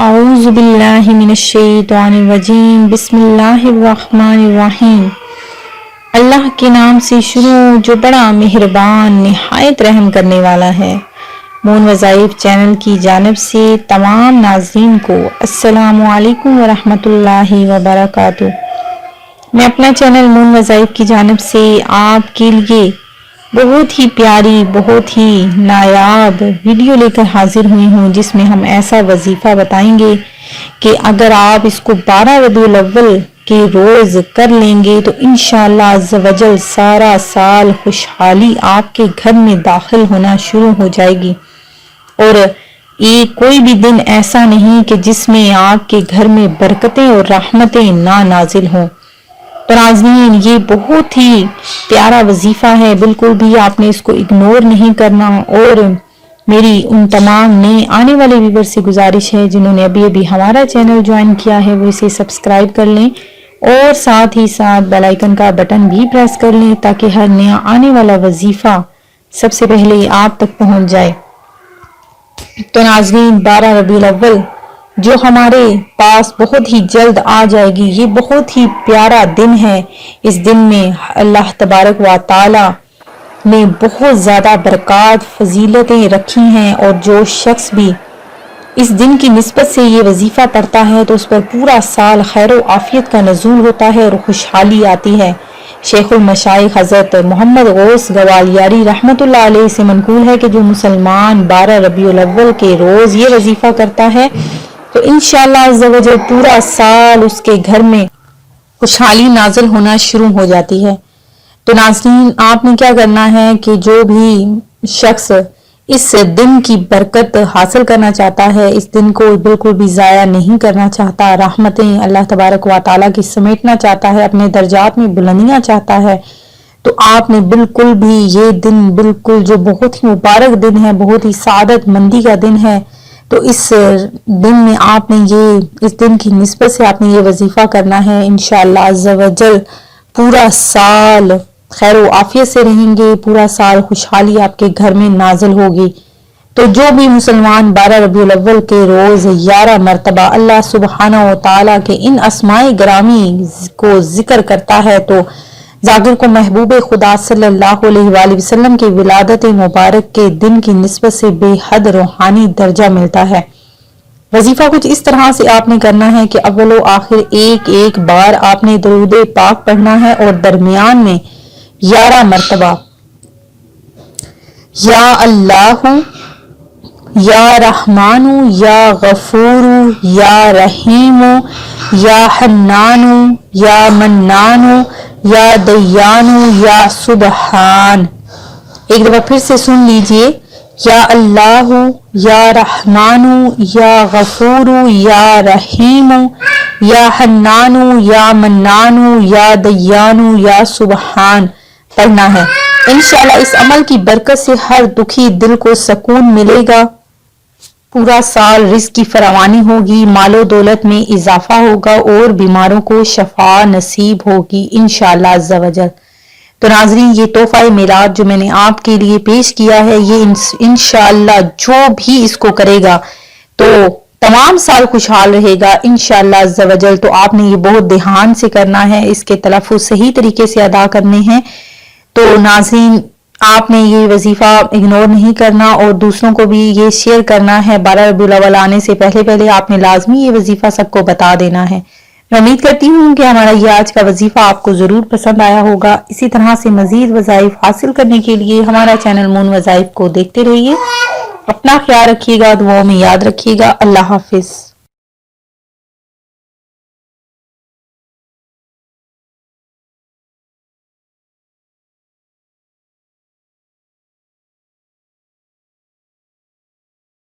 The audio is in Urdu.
اعوذ باللہ من الشیطان الرجیم بسم اللہ الرحمن الرحیم۔ اللہ کے نام سے شروع جو بڑا مہربان نہایت رحم کرنے والا ہے۔ مون وظائف چینل کی جانب سے تمام ناظرین کو السلام علیکم ورحمۃ اللہ وبرکاتہ۔ میں اپنا چینل مون وظائف کی جانب سے آپ کے لیے بہت ہی پیاری بہت ہی نایاب ویڈیو لے کر حاضر ہوئی ہوں، جس میں ہم ایسا وظیفہ بتائیں گے کہ اگر آپ اس کو 12 ربیع الاول کے روز کر لیں گے تو انشاءاللہ عز و جل سارا سال خوشحالی آپ کے گھر میں داخل ہونا شروع ہو جائے گی، اور کوئی بھی دن ایسا نہیں کہ جس میں آپ کے گھر میں برکتیں اور رحمتیں نہ نازل ہوں۔ تو ناظرین، یہ بہت ہی پیارا وظیفہ ہے، بالکل بھی آپ نے اس کو اگنور نہیں کرنا، اور میری ان تمام نئے آنے والے ویور سے گزارش ہے جنہوں نے ابھی ابھی ہمارا چینل جوائن کیا ہے وہ اسے سبسکرائب کر لیں، اور ساتھ ہی ساتھ بیل آئیکن کا بٹن بھی پریس کر لیں تاکہ ہر نیا آنے والا وظیفہ سب سے پہلے آپ تک پہنچ جائے۔ تو ناظرین، 12 ربیع الاول جو ہمارے پاس بہت ہی جلد آ جائے گی، یہ بہت ہی پیارا دن ہے۔ اس دن میں اللہ تبارک و تعالی نے بہت زیادہ برکات فضیلتیں رکھی ہیں، اور جو شخص بھی اس دن کی نسبت سے یہ وظیفہ پڑھتا ہے تو اس پر پورا سال خیر و عافیت کا نزول ہوتا ہے اور خوشحالی آتی ہے۔ شیخ المشائخ حضرت محمد غوث گوالیاری رحمت اللہ علیہ سے منقول ہے کہ جو مسلمان 12 ربیع الاول کے روز یہ وظیفہ کرتا ہے تو انشاءاللہ عز و جل پورا سال اس کے گھر میں خوشحالی نازل ہونا شروع ہو جاتی ہے۔ تو ناظرین، آپ نے کیا کرنا ہے کہ جو بھی شخص اس دن کی برکت حاصل کرنا چاہتا ہے، اس دن کو بالکل بھی ضائع نہیں کرنا چاہتا، رحمتیں اللہ تبارک و تعالیٰ کی سمیٹنا چاہتا ہے، اپنے درجات میں بلندیاں چاہتا ہے، تو آپ نے بالکل بھی یہ دن بالکل جو بہت ہی مبارک دن ہے، بہت ہی سعادت مندی کا دن ہے، تو اس دن میں آپ نے اس دن کی نسبت سے آپ نے یہ وظیفہ کرنا ہے۔ انشاءاللہ عز و جل پورا سال خیر و عافیت سے رہیں گے، پورا سال خوشحالی آپ کے گھر میں نازل ہوگی۔ تو جو بھی مسلمان 12 ربیع الاول کے روز 11 مرتبہ اللہ سبحانہ و تعالیٰ کے ان اسماء گرامی کو ذکر کرتا ہے تو ذاکر کو محبوب خدا صلی اللہ علیہ وآلہ وسلم کے ولادت مبارک کے دن کی نسبت سے بے حد روحانی درجہ ملتا ہے۔ وظیفہ کچھ اس طرح سے آپ نے کرنا ہے کہ اول و آخر ایک بار آپ نے درود پاک پڑھنا ہے، اور درمیان میں 11 مرتبہ یا اللہ یا رحمان یا غفور یا رحیم یا حنان یا منان یا دیان یا سبحان۔ ایک دفعہ پھر سے سن لیجئے، یا اللہ یا رحمان یا غفور یا رحیم یا حنان یا منان یا دیان یا سبحان پڑھنا ہے۔ انشاءاللہ اس عمل کی برکت سے ہر دکھی دل کو سکون ملے گا، پورا سال رزق کی فراوانی ہوگی، مال و دولت میں اضافہ ہوگا، اور بیماروں کو شفا نصیب ہوگی انشاءاللہ عز و جل۔ تو ناظرین، یہ تحفہ میلاد جو میں نے آپ کے لیے پیش کیا ہے، یہ انشاءاللہ جو بھی اس کو کرے گا تو تمام سال خوشحال رہے گا انشاءاللہ عز و جل۔ تو آپ نے یہ بہت دھیان سے کرنا ہے، اس کے تلفظ صحیح طریقے سے ادا کرنے ہیں۔ تو ناظرین، آپ نے یہ وظیفہ اگنور نہیں کرنا، اور دوسروں کو بھی یہ شیئر کرنا ہے۔ 12 ربیع الاول آنے سے پہلے آپ نے لازمی یہ وظیفہ سب کو بتا دینا ہے۔ میں امید کرتی ہوں کہ ہمارا یہ آج کا وظیفہ آپ کو ضرور پسند آیا ہوگا۔ اسی طرح سے مزید وظائف حاصل کرنے کے لیے ہمارا چینل مون وظائف کو دیکھتے رہیے۔ اپنا خیال رکھیے گا، دعاؤں میں یاد رکھیے گا۔ اللہ حافظ۔